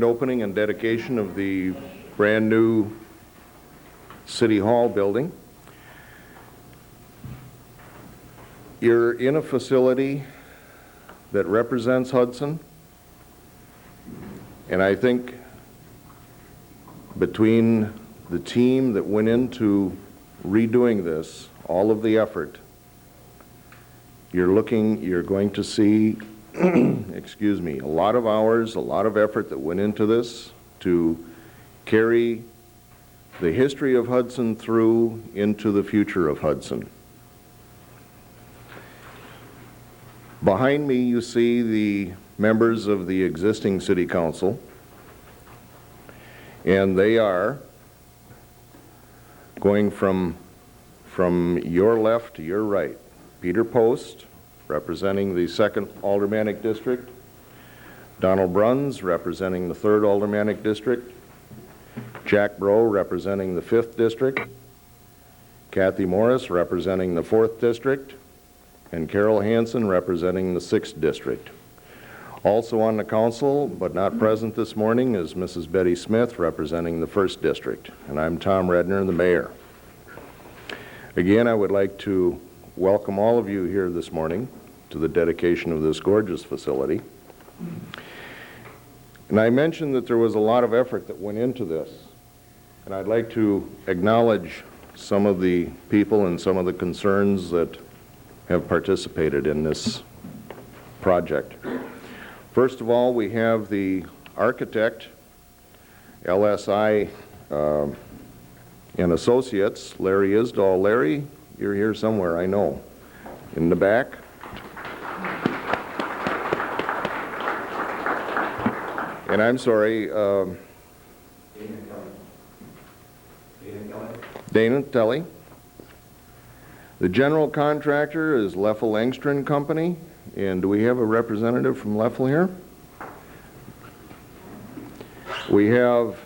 opening and dedication of the brand new City Hall building. You're in a facility that represents Hudson, and I think between the team that went into redoing this, all of the effort, you're going to see, excuse me, a lot of hours, a lot of effort that went into this to carry the history of Hudson through into the future of Hudson. Behind me you see the members of the existing City Council, and they are going from your left to your right. Peter Post, representing the 2nd Aldermanic District. Donald Bruns, representing the 3rd Aldermanic District. Jack Brough, representing the 5th District. Kathy Morris, representing the 4th District. And Carol Hansen, representing the 6th District. Also on the council, but not present this morning, is Mrs. Betty Smith, representing the 1st District. And I'm Tom Redner, the mayor. Again, I would like to welcome all of you here this morning to the dedication of this gorgeous facility. And I mentioned that there was a lot of effort that went into this. And I'd like to acknowledge some of the people and some of the concerns that have participated in this project. First of all, we have the architect, LSI and Associates, Larry Isdahl. Larry, you're here somewhere, I know. In the back. And I'm sorry, Dana Telly. The general contractor is Leffel Engstrom Company. And do we have a representative from Leffel here? We have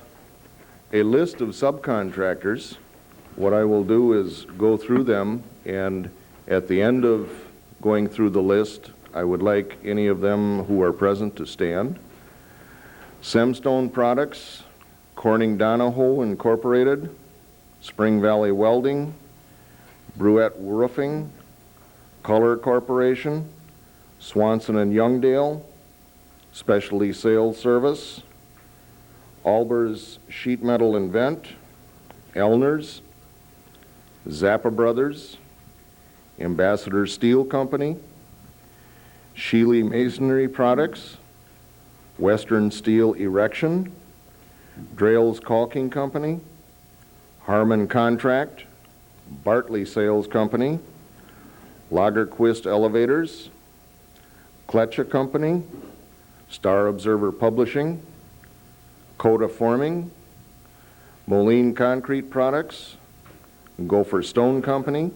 a list of subcontractors. What I will do is go through them, and at the end of going through the list, I would like any of them who are present to stand. Semstone Products, Corning Donahoe Incorporated, Spring Valley Welding, Bruette Roofing, Color Corporation, Swanson and Youngdale, Specialty Sales Service, Albers Sheet Metal Invent, Elners, Zappa Brothers, Ambassador Steel Company, Sheely Masonry Products, Western Steel Erection, Drales Caulking Company, Harmon Contract, Bartley Sales Company, Lagerquist Elevators, Kletcha Company, Star Observer Publishing, Coda Forming, Moline Concrete Products, Gopher Stone Company,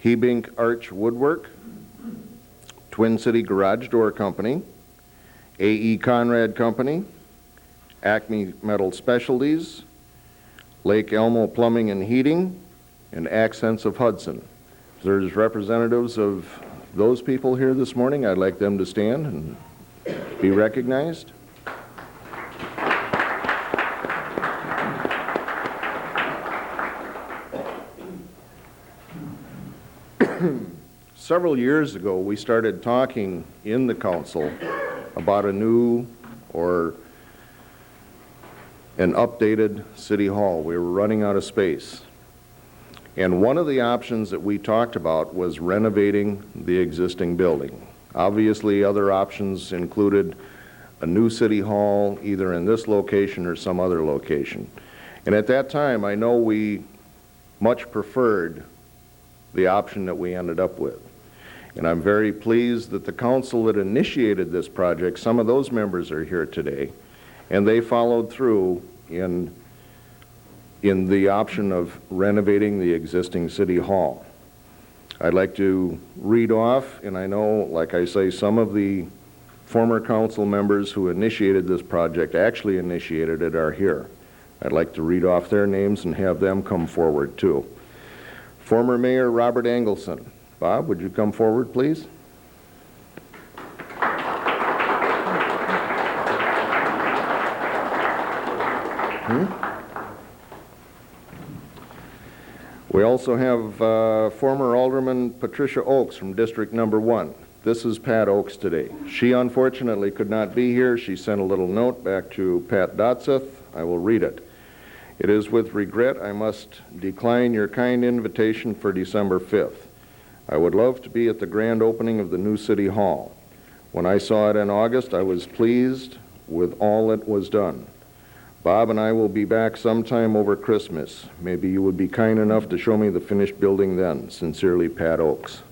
Hebink Arch Woodwork, Twin City Garage Door Company, A.E. Conrad Company, Acme Metal Specialties, Lake Elmo Plumbing and Heating, and Accents of Hudson. If there's representatives of those people here this morning, I'd like them to stand and be recognized. Several years ago, we started talking in the council about a new or an updated city hall. We were running out of space. And one of the options that we talked about was renovating the existing building. Obviously, other options included a new city hall, either in this location or some other location. And at that time, I know we much preferred the option that we ended up with. And I'm very pleased that the council that initiated this project, some of those members are here today, and they followed through in the option of renovating the existing city hall. I'd like to read off, and I know, like I say, some of the former council members who initiated this project, actually initiated it, are here. I'd like to read off their names and have them come forward too. Former Mayor Robert Engelson. Bob, would you come forward, please? We also have former Alderman Patricia Oakes from District Number 1. This is Pat Oakes today. She unfortunately could not be here. She sent a little note back to Pat Dotseth. I will read it. It is with regret I must decline your kind invitation for December 5th. I would love to be at the grand opening of the new City Hall. When I saw it in August, I was pleased with all that was done. Bob and I will be back sometime over Christmas. Maybe you would be kind enough to show me the finished building then. Sincerely, Pat Oakes.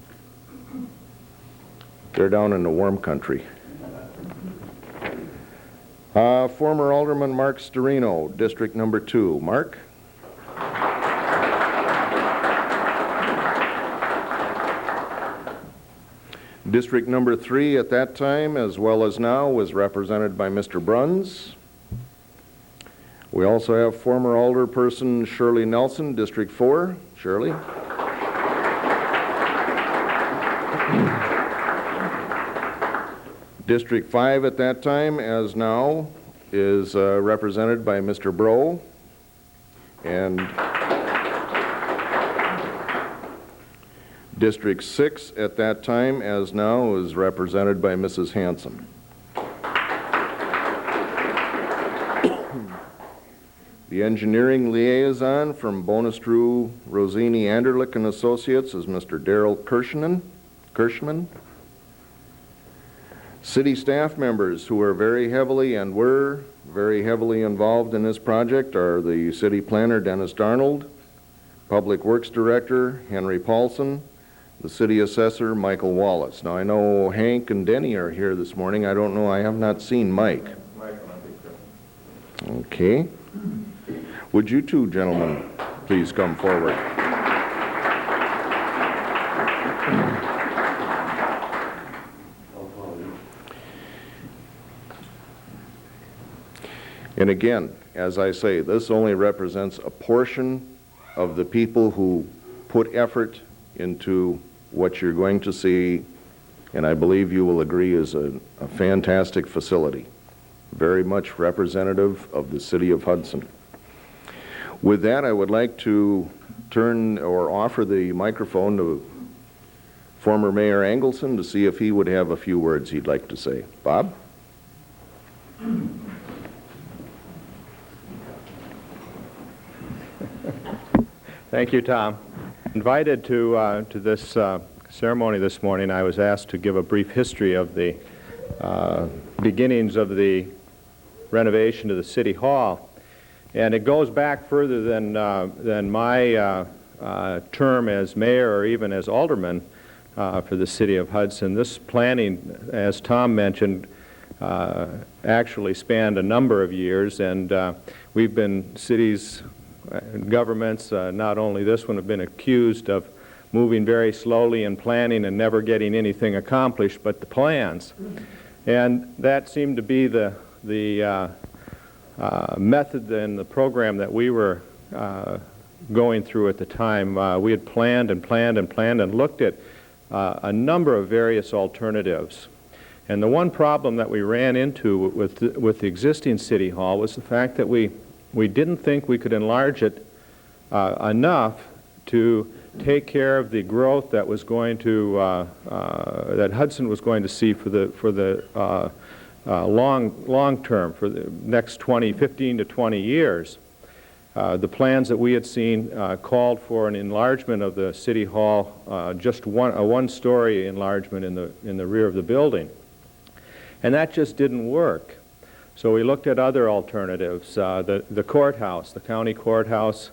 They're down in the warm country. Former Alderman Mark Storino, District Number 2. Mark? District Number 3 at that time, as well as now, was represented by Mr. Bruns. We also have former Alderperson Shirley Nelson, District 4. Shirley? District 5 at that time, as now, is represented by Mr. Bro. And District 6 at that time, as now, is represented by Mrs. Hanson. The engineering liaison from Bonestrew, Rosini, Anderlich and Associates is Mr. Darrell Kirschman. City staff members who are very heavily and were very heavily involved in this project are the city planner Dennis Darnold, Public Works Director Henry Paulson, the city assessor Michael Wallace. Now I know Hank and Denny are here this morning. I don't know, I have not seen Mike. Okay. Would you two gentlemen please come forward? And again, as I say, this only represents a portion of the people who put effort into what you're going to see, and I believe you will agree is a fantastic facility, very much representative of the city of Hudson. With that, I would like to turn or offer the microphone to former Mayor Engelson to see if he would have a few words he'd like to say. Bob? Thank you, Tom. Invited to this ceremony this morning, I was asked to give a brief history of the beginnings of the renovation of the City Hall. And it goes back further than my term as mayor or even as alderman for the city of Hudson. This planning, as Tom mentioned, actually spanned a number of years, and we've been cities, governments, not only this one, have been accused of moving very slowly in planning and never getting anything accomplished but the plans. And that seemed to be the method and the program that we were going through at the time. We had planned and planned and planned and looked at a number of various alternatives. And the one problem that we ran into with the existing City Hall was the fact that we didn't think we could enlarge it enough to take care of the growth that was going to that Hudson was going to see for the long term, for the next 15 to 20 years. The plans that we had seen called for an enlargement of the City Hall, just a one-story enlargement in the rear of the building, and that just didn't work. So we looked at other alternatives. The courthouse, the county courthouse,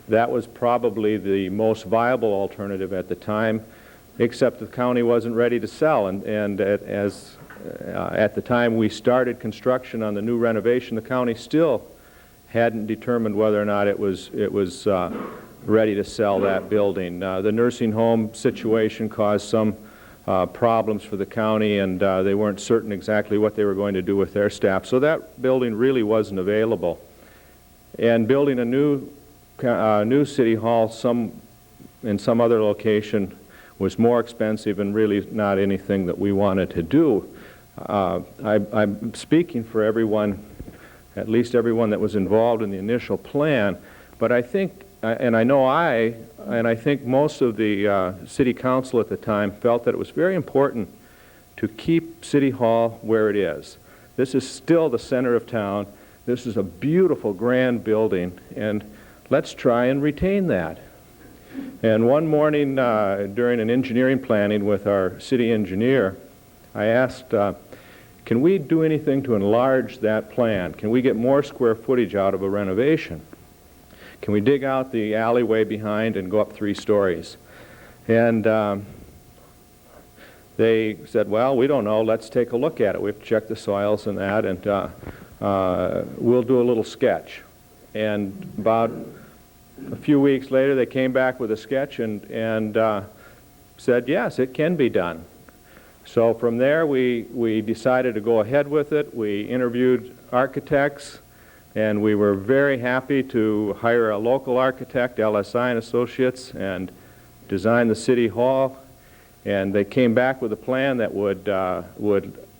that was probably the most viable alternative at the time, except the county wasn't ready to sell. And at the time we started construction on the new renovation, the county still hadn't determined whether or not it was ready to sell that building. The nursing home situation caused some problems for the county, and they weren't certain exactly what they were going to do with their staff. So that building really wasn't available. And building a new City Hall in some other location was more expensive and really not anything that we wanted to do. I'm speaking for everyone at least everyone that was involved in the initial plan. But I think, and I think most of the city council at the time felt that it was very important to keep City Hall where it is. This is still the center of town. This is a beautiful, grand building, and let's try and retain that. And one morning during an engineering planning with our city engineer, I asked, can we do anything to enlarge that plan? Can we get more square footage out of a renovation? Can we dig out the alleyway behind and go up 3 stories? And they said, well, we don't know. Let's take a look at it. We have to check the soils and that, and we'll do a little sketch. And about a few weeks later, they came back with a sketch and said, yes, it can be done. So from there, we decided to go ahead with it. We interviewed architects, and we were very happy to hire a local architect, LSI and Associates, and design the City Hall. And they came back with a plan that would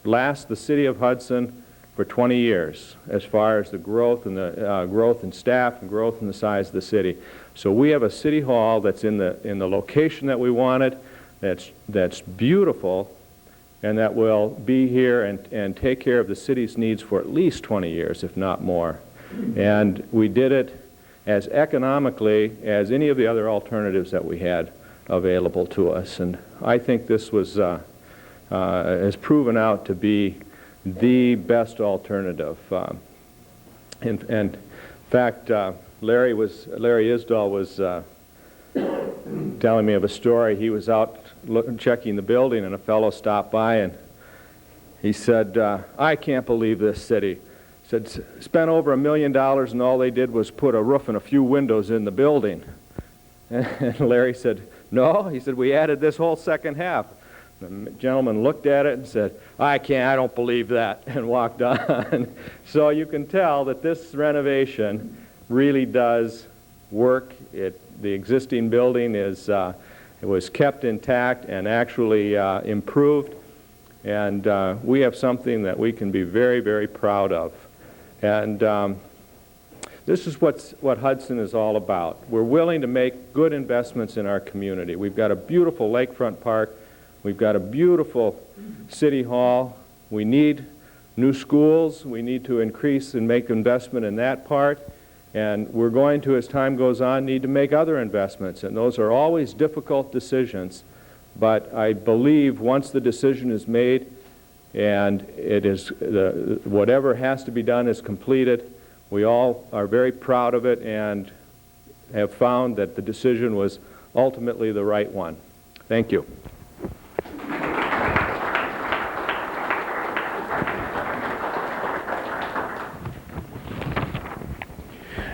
last the city of Hudson for 20 years, as far as the growth and the growth in staff and growth in the size of the city. So we have a city hall that's in the location that we wanted, that's beautiful, and that will be here and take care of the city's needs for at least 20 years, if not more. And we did it as economically as any of the other alternatives that we had available to us. And I think this has proven out to be the best alternative. In fact, Larry Isdahl was telling me of a story. He was out checking the building, and a fellow stopped by, and he said, I can't believe this city. He said, spent over $1 million, and all they did was put a roof and a few windows in the building. And Larry said, no. He said, we added this whole second half. The gentleman looked at it and said, I don't believe that, and walked on. So you can tell that this renovation really does work. The existing building it was kept intact and actually improved, and we have something that we can be very, very proud of. And this is what Hudson is all about. We're willing to make good investments in our community. We've got a beautiful lakefront park. We've got a beautiful city hall. We need new schools. We need to increase and make investment in that part. And we're going to, as time goes on, need to make other investments. And those are always difficult decisions. But I believe once the decision is made and it is whatever has to be done is completed, we all are very proud of it and have found that the decision was ultimately the right one. Thank you.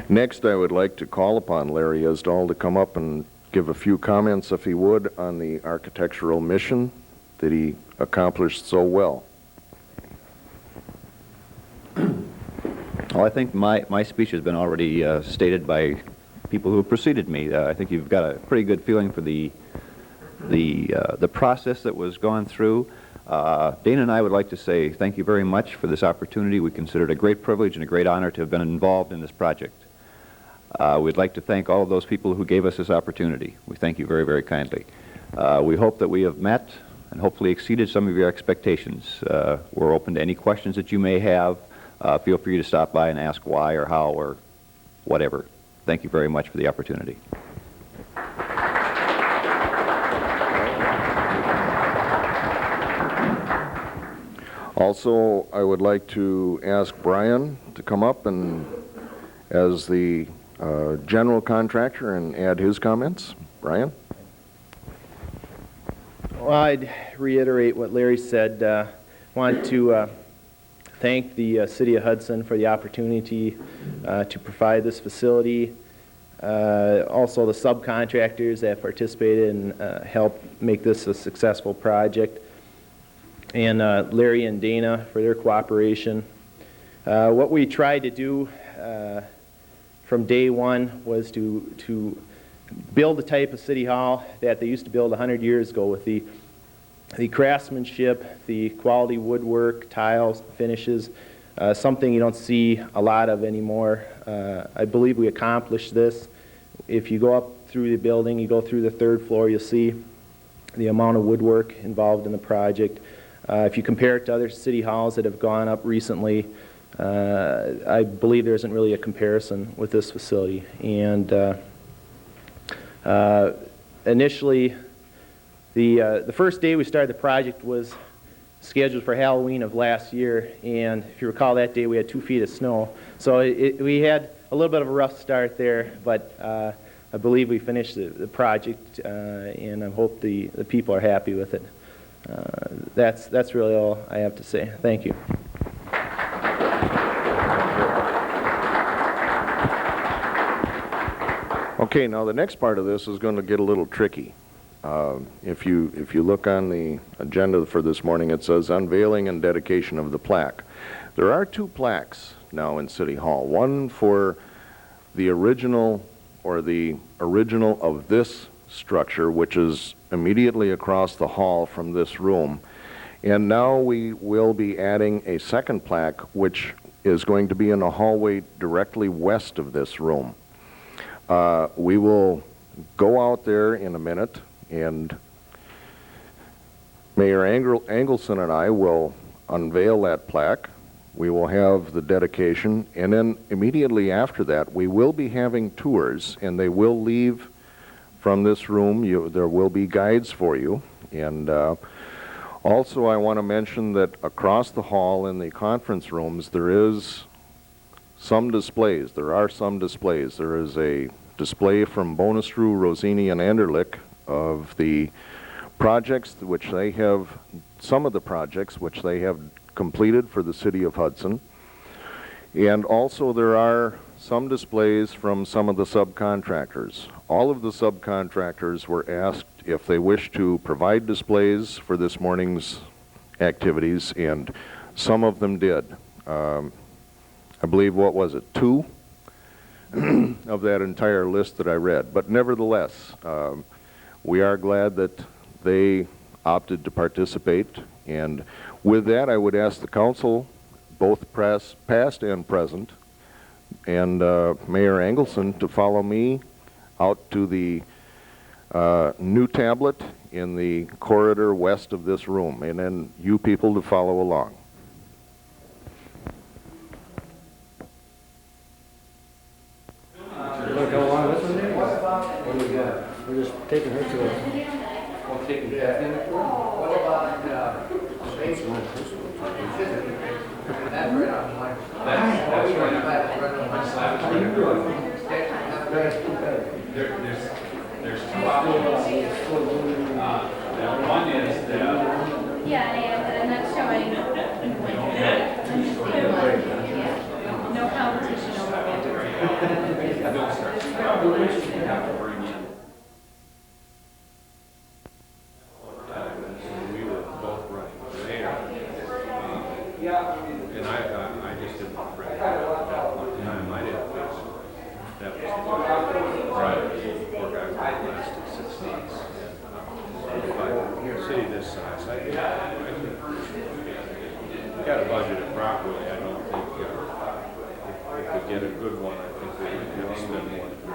Next, I would like to call upon Larry Isdahl to come up and give a few comments, if he would, on the architectural mission that he accomplished so well. Well, I think my speech has been already stated by people who have preceded me. I think you've got a pretty good feeling for the process that was gone through. Dana and I would like to say thank you very much for this opportunity. We consider it a great privilege and a great honor to have been involved in this project. We'd like to thank all of those people who gave us this opportunity. We thank you very, very kindly. We hope that we have met and hopefully exceeded some of your expectations. We're open to any questions that you may have. Feel free to stop by and ask why or how or whatever. Thank you very much for the opportunity. Also, I would like to ask Brian to come up and, as the general contractor, and add his comments. Brian? Well, I'd reiterate what Larry said. Want to thank the City of Hudson for the opportunity to provide this facility. Also the subcontractors that participated and helped make this a successful project. And Larry and Dana for their cooperation. What we tried to do from day one was to build the type of city hall that they used to build 100 years ago with the craftsmanship, the quality woodwork, tiles, finishes, something you don't see a lot of anymore. I believe we accomplished this. If you go up through the building, you go through the third floor, you'll see the amount of woodwork involved in the project. If you compare it to other city halls that have gone up recently, I believe there isn't really a comparison with this facility. And initially, the first day we started the project was scheduled for Halloween of last year, and if you recall, that day we had 2 feet of snow. So we had a little bit of a rough start there, but I believe we finished the project, and I hope the people are happy with it. That's really all I have to say. Thank you. Okay, now the next part of this is going to get a little tricky. If you look on the agenda for this morning, it says unveiling and dedication of the plaque. There are 2 plaques now in City Hall. One for the original of this structure, which is immediately across the hall from this room. And now we will be adding a second plaque, which is going to be in a hallway directly west of this room. We will go out there in a minute, and Mayor Engelson and I will unveil that plaque. We will have the dedication, and then immediately after that, we will be having tours, and they will leave from this room. There will be guides for you. And also, I want to mention that across the hall in the conference rooms, there is some displays. There are some displays. There is a display from Bonestru, Rosini, and Anderlich of the projects which they have, some of the projects which they have completed for the city of Hudson. And also there are some displays from some of the subcontractors. All of the subcontractors were asked if they wish to provide displays for this morning's activities, and some of them did. I believe, what was it, 2 of that entire list that I read. But nevertheless, we are glad that they opted to participate. And with that, I would ask the council, both past and present, and Mayor Engelson to follow me out to the new tablet in the corridor west of this room, and then you people to follow along. We're just taking her to a... There's 2 options. One is that... Yeah, and that's showing... No competition over We were both running for mayor. And I just didn't run at that one time. I didn't think so. That was the work I lasted 6 days. And by a city this size, I think we got to budget it properly. I don't think if we get a good one, I think we have to spend more than $5,000.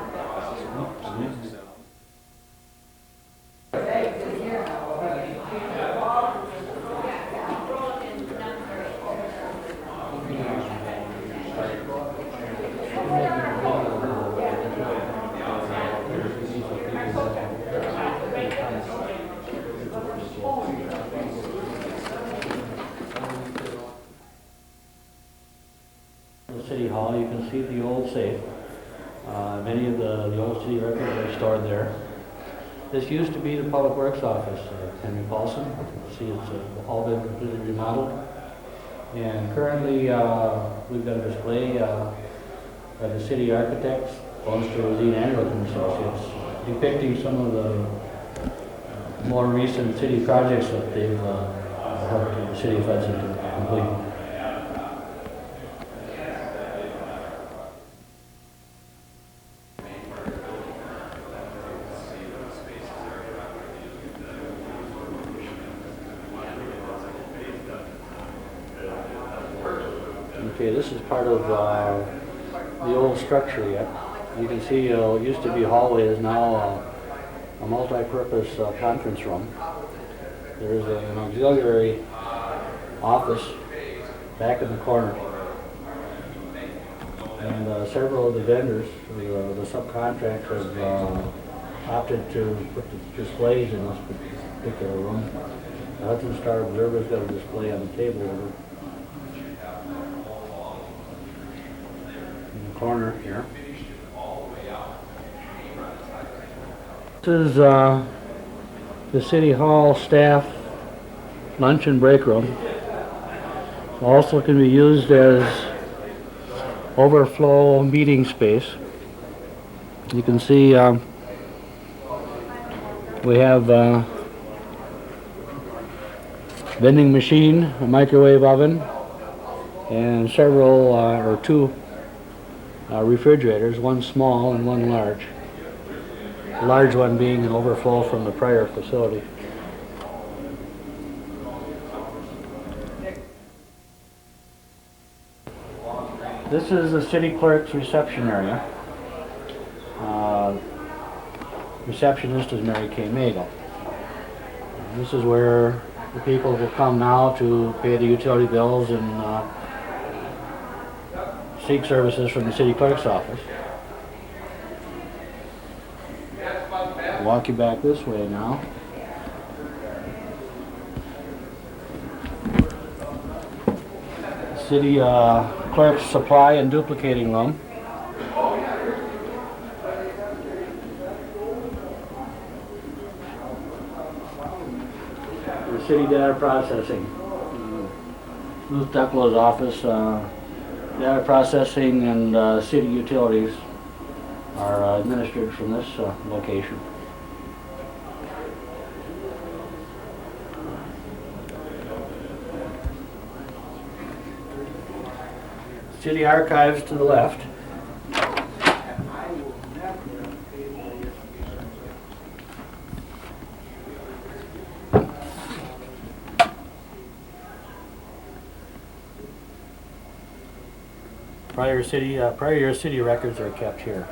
City Hall, you can see the old safe. Many of the old city records are stored there. This used to be the Public Works office, Henry Paulson. See, it's all been completely remodeled. And currently, we've got a display by the city architects, Bonestru, Rosini, and Anderlich Associates, depicting some of the more recent city projects that they've helped the city of Hudson to complete. Okay, this is part of the old structure yet. You can see it used to be a hallway, is now a multi-purpose conference room. There's an auxiliary office back in the corner. And several of the vendors, the subcontractors, have opted to put the displays in this particular room. The Hudson Star Observer's got a display on the table over in the corner here. This is the City Hall staff lunch and break room. Also can be used as overflow meeting space. You can see we have a vending machine, a microwave oven, and several or two refrigerators, one small and one large. The large one being an overflow from the prior facility. This is the city clerk's reception area. Receptionist is Mary Kay Magel. This is where the people will come now to pay the utility bills and seek services from the city clerk's office. Walk you back this way now. City clerk's supply and duplicating room. The city data processing. Ruth Ducklow's office, data processing and city utilities are administered from this location. City archives to the left. Prior year city records are kept here.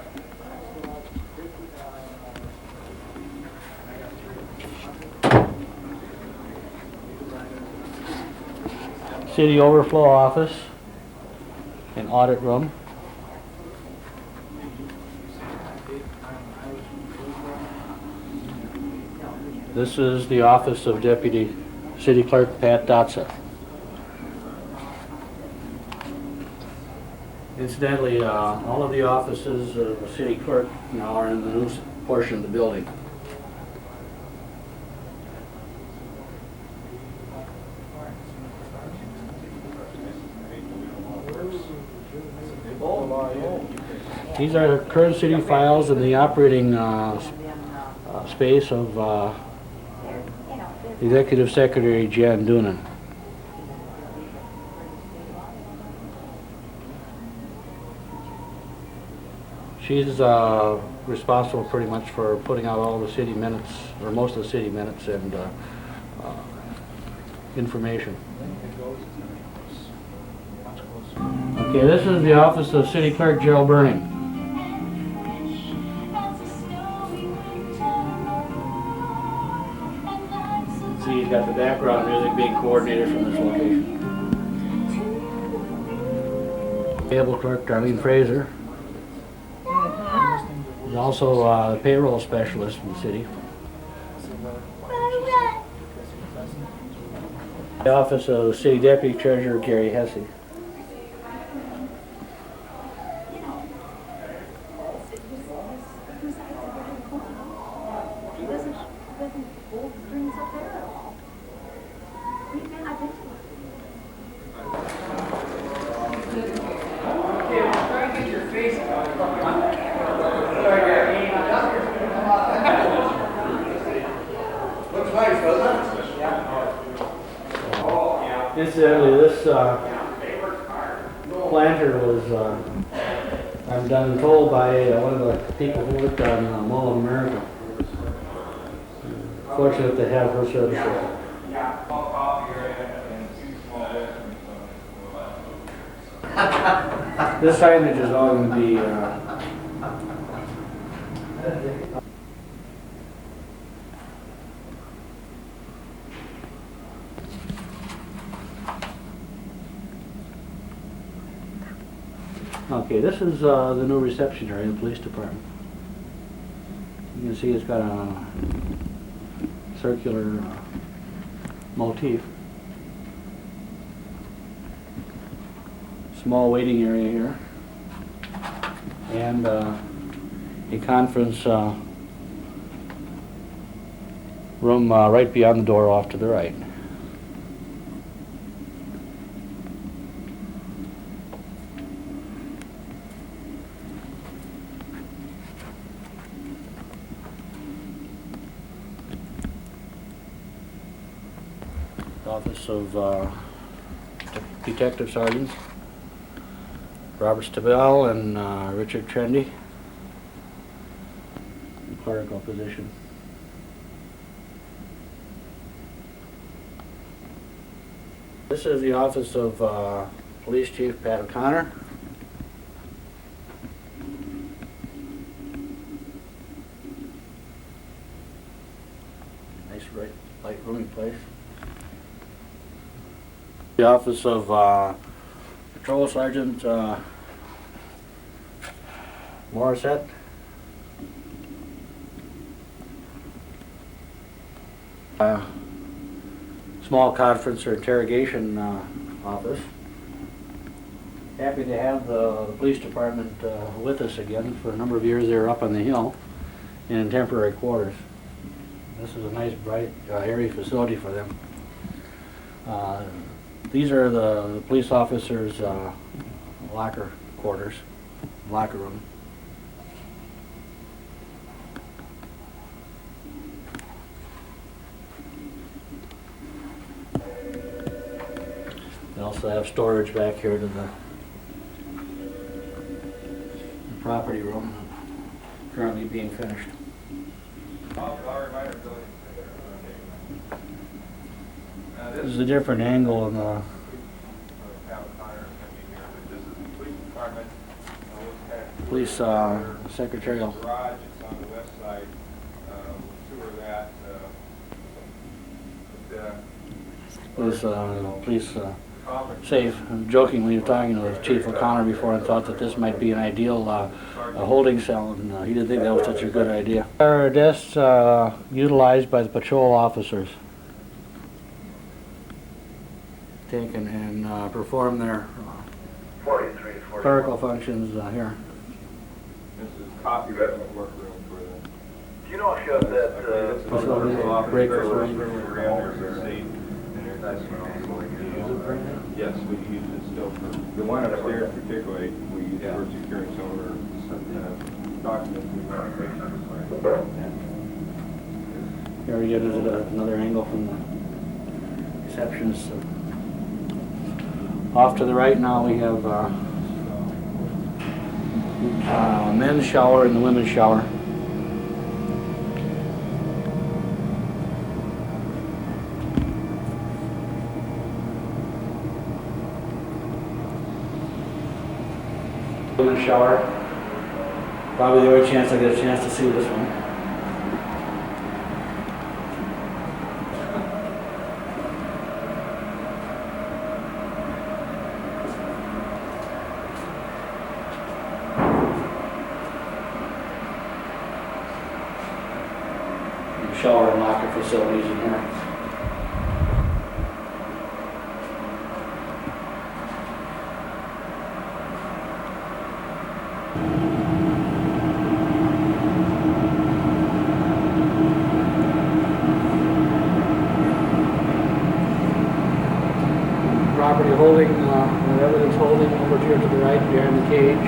City overflow office and audit room. This is the office of Deputy City Clerk Pat Dotson. Incidentally, all of the offices of the city clerk now are in the new portion of the building. These are the current city files in the operating space of Executive Secretary Jan Doonan. She's responsible pretty much for putting out all the city minutes, or most of the city minutes and information. Okay, this is the office of City Clerk Gerald Burning. See, he's got the background music being coordinated from this location. Payable Clerk Darlene Fraser. He's also the payroll specialist in the city. The office of City Deputy Treasurer Gary Hesse. Incidentally, this planter was, I'm done told by one of the people who worked on Mall of America. Fortunate to have her services. This signage is all going to be okay, this is the new reception area of the police department. You can see it's got a circular motif. Small waiting area here. And a conference room right beyond the door off to the right. Office of Detective Sergeants Robert Stabell and Richard Trendy. Clerical position. This is the office of Police Chief Pat O'Connor. Nice light roomy place. The office of Patrol Sergeant Morissette. Small conference or interrogation office. Happy to have the police department with us again. For a number of years they were up on the hill in temporary quarters. This is a nice, bright, airy facility for them. These are the police officers' locker quarters, locker room. They also have storage back here to the property room, currently being finished. This is a different angle in the police secretarial. Garage, it's on the west side. Tour that. Police safe. Jokingly, we were talking with Chief O'Connor before and thought that this might be an ideal holding cell, and he didn't think that was such a good idea. There are desks utilized by the patrol officers. Take and perform their clerical functions here. This is copy workroom for them. Do you know if you have that, Break for Yes, we use it still for, the one upstairs particularly, we use for securing some of our documents we want to make. Here we get another angle from the receptionist. Off to the right now we have men's shower and the women's shower. Women's shower. Probably the only chance I get a chance to see this one. Shower and locker facilities in here. Property holding, evidence holding over here to the right behind the cage.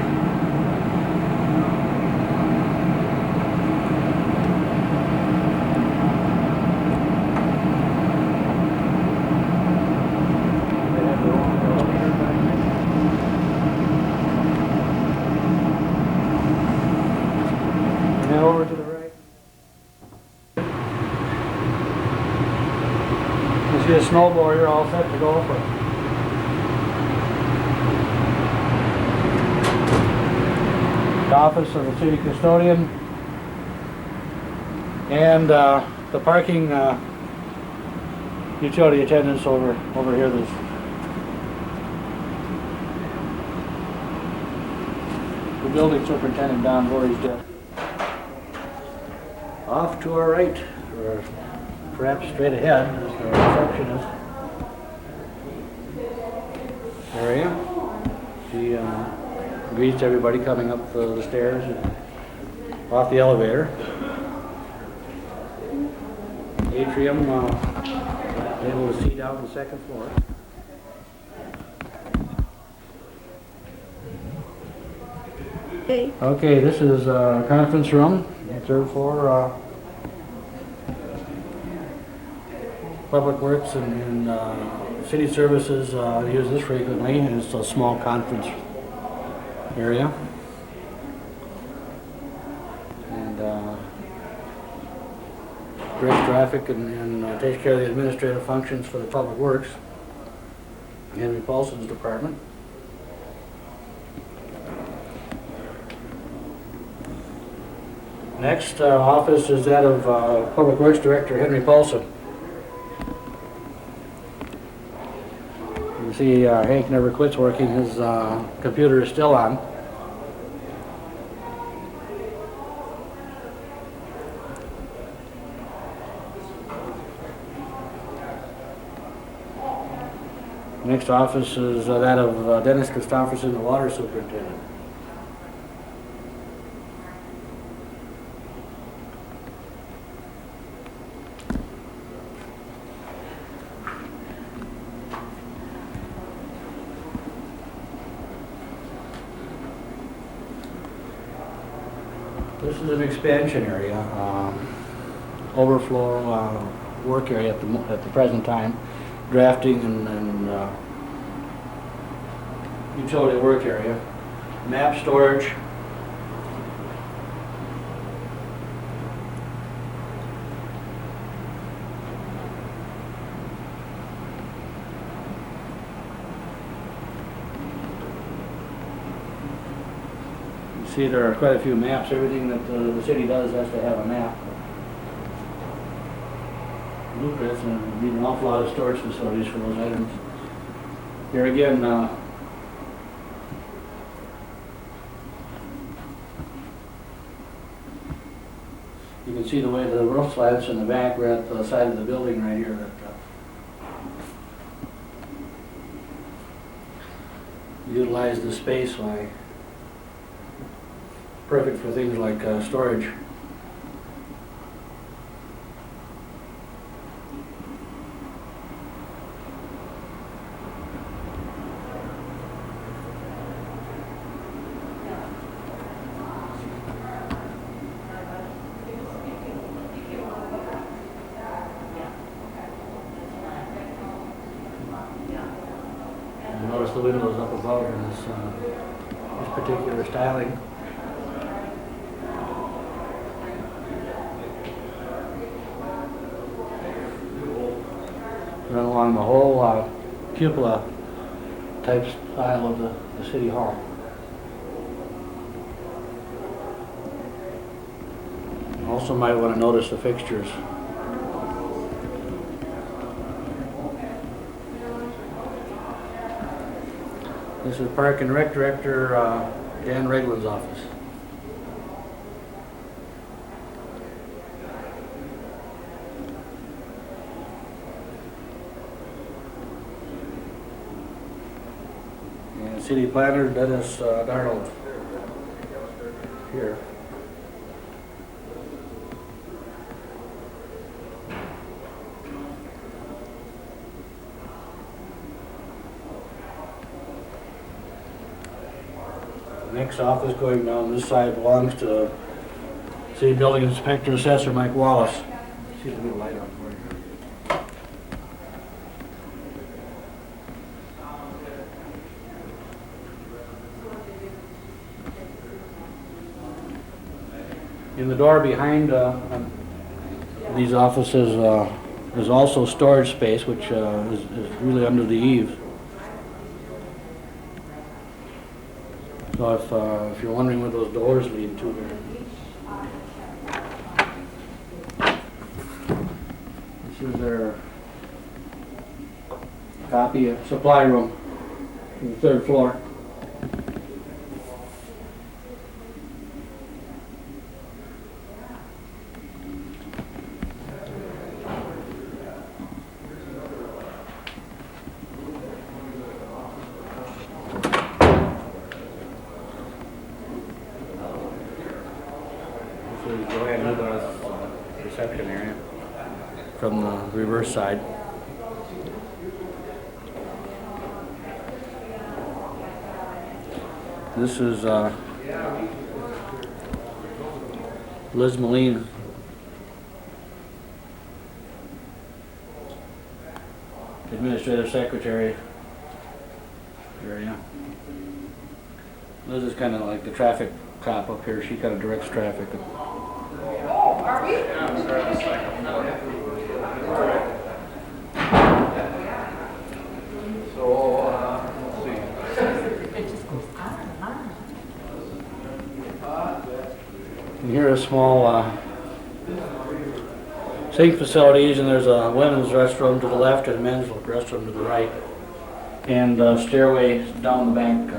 Over to the right. You see a snowblower here all set to go for it. office of the city custodian. And the parking utility attendants over here. This the building superintendent Don Voorhees desk. Off to our right, or perhaps straight ahead, is the receptionist area. She greets everybody coming up the stairs and off the elevator. Atrium, able to see down the second floor. Okay, this is a conference room, third floor. Public Works and City Services use this frequently, and it's a small conference area. And directs traffic and takes care of the administrative functions for the Public Works. Henry Paulson's department. Next office is that of Public Works Director Henry Paulson. You see Hank never quits working. His computer is still on. Next office is that of Dennis Christopherson, the water superintendent. This is an expansion area, overflow work area at the present time, drafting and utility work area, map storage, see there are quite a few maps. Everything that the city does has to have a map. Blueprints, and need an awful lot of storage facilities for those items. Here again, you can see the way the roof slats in the back. We're at the side of the building right here. That utilize the space like perfect for things like storage. And notice the windows up above in this particular styling. Run along the whole cupola type style of the city hall. Also might want to notice the fixtures. This is Park and Rec Director Dan Reglin's office. City Planner Dennis Darnold here. The next office going down this side belongs to City Building Inspector Assessor Mike Wallace. See if we can light on for you. In the door behind these offices is also storage space, which is really under the eaves. So if you're wondering where those doors lead to, this is their copy of supply room on the 3rd floor. So you go ahead and move on to the reception area from the reverse side. This is Liz Moline. Administrative Secretary area. Liz is kind of like the traffic cop up here. She kind of directs traffic. And here are small sink facilities, and there's a women's restroom to the left and a men's restroom to the right, and stairway down the bank.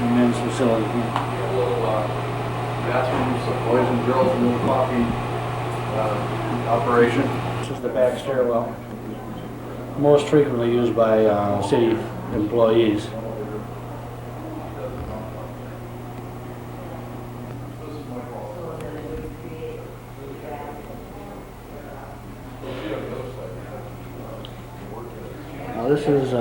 Men's facility here. Bathrooms, boys and girls, and little coffee operation. This is the back stairwell, most frequently used by city employees. Now this is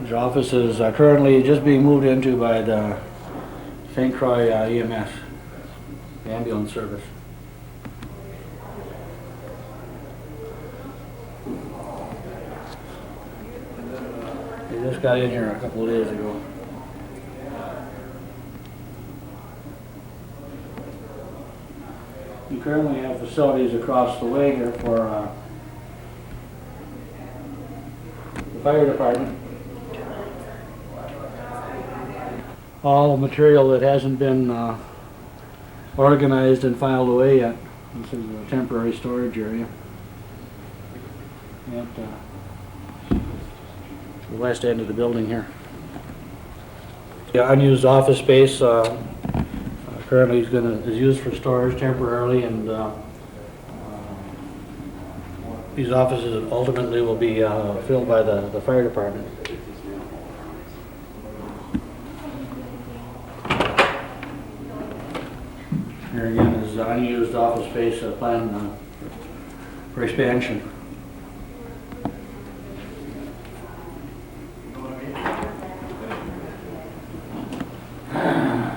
the office is currently just being moved into by the St. Croix EMS, the ambulance service. They just got in here a couple of days ago. We currently have facilities across the way here for the fire department. All material that hasn't been organized and filed away yet. This is a temporary storage area at the west end of the building here. The unused office space currently is used for storage temporarily, and these offices ultimately will be filled by the fire department. Here again is unused office space planned for expansion.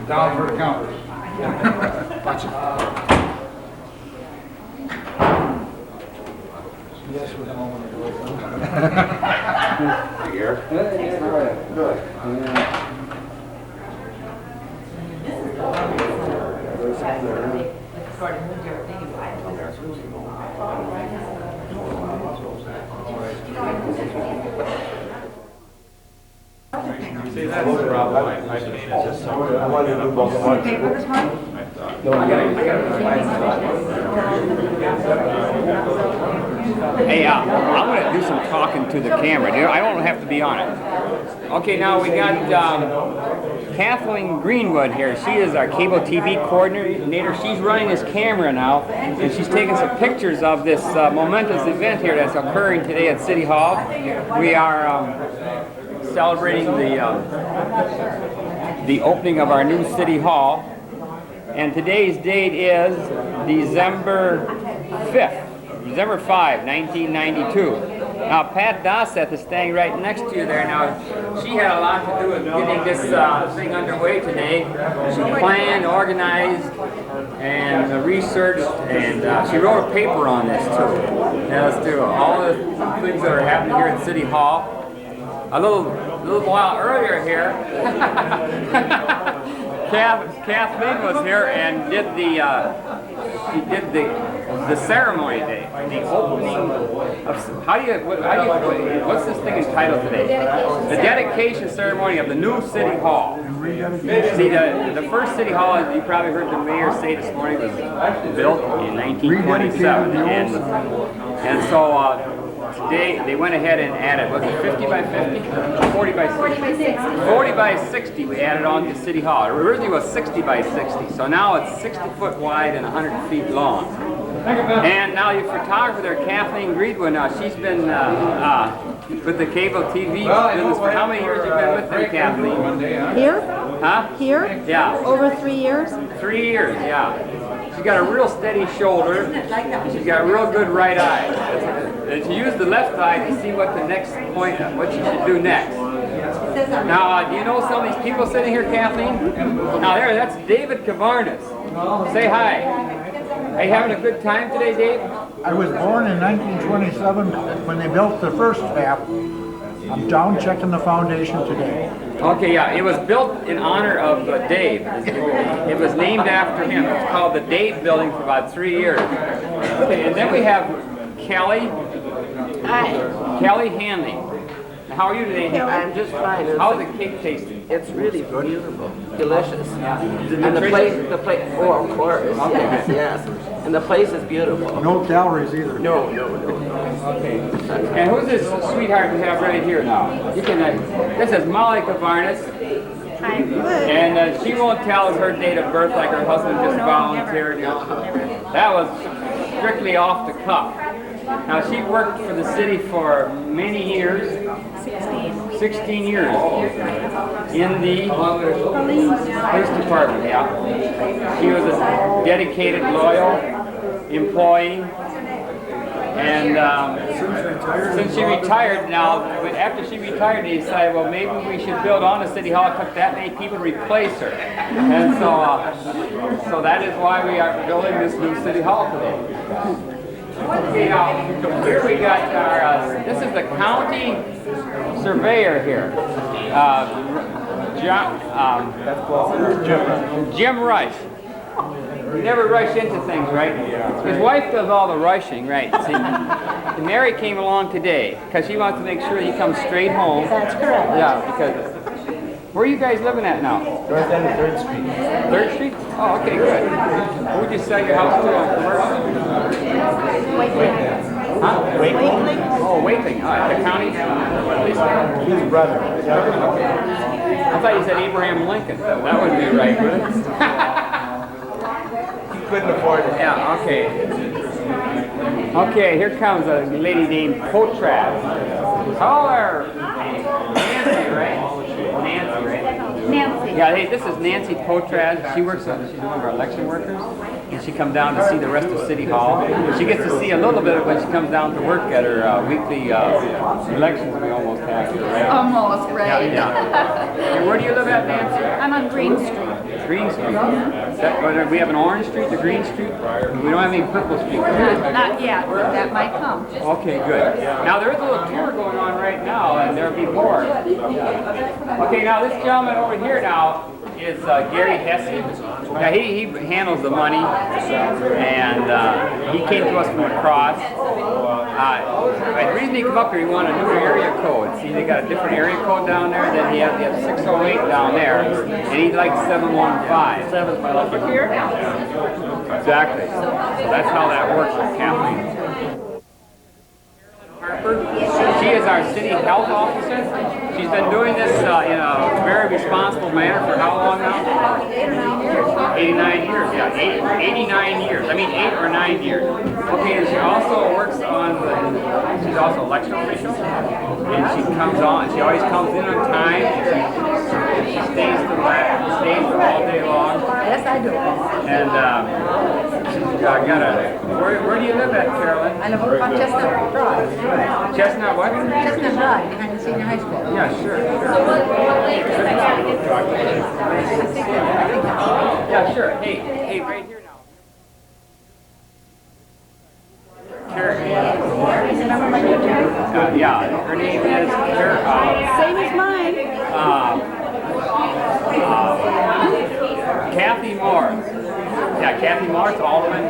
Down for the counters. Watch it. Yes, we're going to Here. Good. See, that's the problem. I wanted to do both at once. Hey, I'm going to do some talking to the camera. I don't have to be on it. Okay, now we got Kathleen Greenwood here. She is our cable TV coordinator. She's running this camera now, and she's taking some pictures of this momentous event here that's occurring today at City Hall. We are celebrating the opening of our new City Hall, and today's date is December 5th. December 5, 1992. Now, Pat Dosseth is standing right next to you there. Now, she had a lot to do with getting this thing underway today. She planned, organized, and researched, and she wrote a paper on this too, as to all the things that are happening here at City Hall. A little while earlier here, Kathleen was here and did the ceremony today, the opening of, what's this thing entitled today? The dedication ceremony of the new City Hall. See, the first City Hall, as you probably heard the mayor say this morning, was built in 1927, and so today they went ahead and added, was it 50 by 50? 40 by 60? 40 by 60 we added on to City Hall. It originally was 60 by 60, so now it's 60 foot wide and 100 feet long. And now your photographer there, Kathleen Greenwood, now she's been with the cable TV business for how many years have you been with them, Kathleen? Here? Huh? Here? Yeah. Over 3 years? 3 years, yeah. She's got a real steady shoulder. She's got a real good right eye. And she used the left eye to see what the next point, what she should do next. Now, do you know some of these people sitting here, Kathleen? Now, that's David Cavarnas. Say hi. Are you having a good time today, Dave? I was born in 1927 when they built the first half. I'm down checking the foundation today. Okay, yeah, it was built in honor of Dave. It was named after him. It's called the Dave Building for about 3 years. Okay, and then we have Kelly. Hi. Kelly Hanley. How are you today? I'm just fine. How's the cake tasting? It's really beautiful, delicious. And nutritious? the place, oh, of course, yes, yes. And the place is beautiful. No calories either. No. Okay. And who's this sweetheart we have right here now? You can. This is Molly Cavarnas. Hi. And she won't tell us her date of birth like her husband just volunteered. That was strictly off the cuff. Now, she worked for the city for many years. 16 years. In the police department, yeah. She was a dedicated, loyal employee. And since she retired now, after she retired, they decided, well, maybe we should build on the City Hall. It took that many people to replace her. And so that is why we are building this new City Hall today. Okay, now, here we got our, this is the county surveyor here. Jim Rush. You never rush into things, right? His wife does all the rushing, right? See, Mary came along today because she wants to make sure he comes straight home. That's correct. Yeah, because where are you guys living at now? North end of 3rd Street. 3rd Street? Oh, okay, good. Who would you sell your house to on commercial? Huh? Wakeling? Oh, Wakeling. All right, the county? His brother. Okay. I thought you said Abraham Lincoln. That wouldn't be right, would it? He couldn't afford it. Yeah, okay. Okay, here comes a lady named Potras. Call her Nancy, right? Nancy, right? Nancy. Yeah, hey, this is Nancy Potras. She works on, she's one of our election workers. And she comes down to see the rest of City Hall. She gets to see a little bit of when she comes down to work at her weekly elections we almost have here, right? Almost, right? Yeah. And where do you live at, Nancy? I'm on Green Street. Green Street. We have an Orange Street, the Green Street. We don't have any Purple Street. Not yet, but that might come. Okay, good. Now there is a little tour going on right now, and there'll be more. Okay, now this gentleman over here now is Gary Hesse. Now he handles the money, and he came to us from across. The reason he came up here, he wanted a new area code. See, they got a different area code down there. Then he has 608 down there, and he likes 715. 7 my lucky here. Exactly. So that's how that works with Kathleen. She is our city health officer. She's been doing this in a very responsible manner for how long now? 89 years, yeah. 89 years. I mean, 8 or 9 years. Okay, and she also works on she's also election official. And she comes on, she always comes in on time. And she stays for all day long. Yes, I do. And she's got where do you live at, Carolyn? I live up on Chestnut Drive. Chestnut what? Chestnut Drive, behind the senior high school. Yeah, sure. Yeah, sure. Hey, right here now. Yeah, her name is Same as mine. Kathy Morris. Yeah, Kathy Morris, Alderman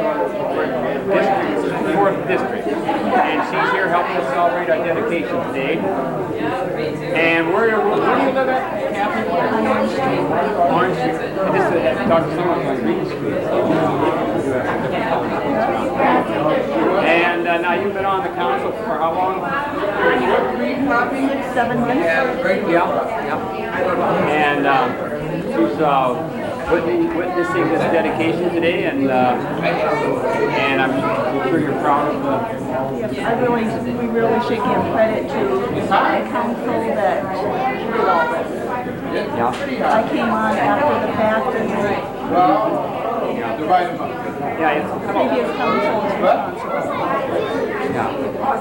District, 4th District. And she's here helping us celebrate our dedication today. And where do you live at, Kathy? Orange Street. And this is Dr. Someone on Green Street. And now you've been on the council for how long? 7 months. Yeah. And she's witnessing this dedication today, and I'm sure you're proud of the. We really should give credit to the council that did all this. Yeah. I came on after the fact and Yeah, it's previous council was responsible. yeah.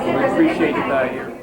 We appreciate your.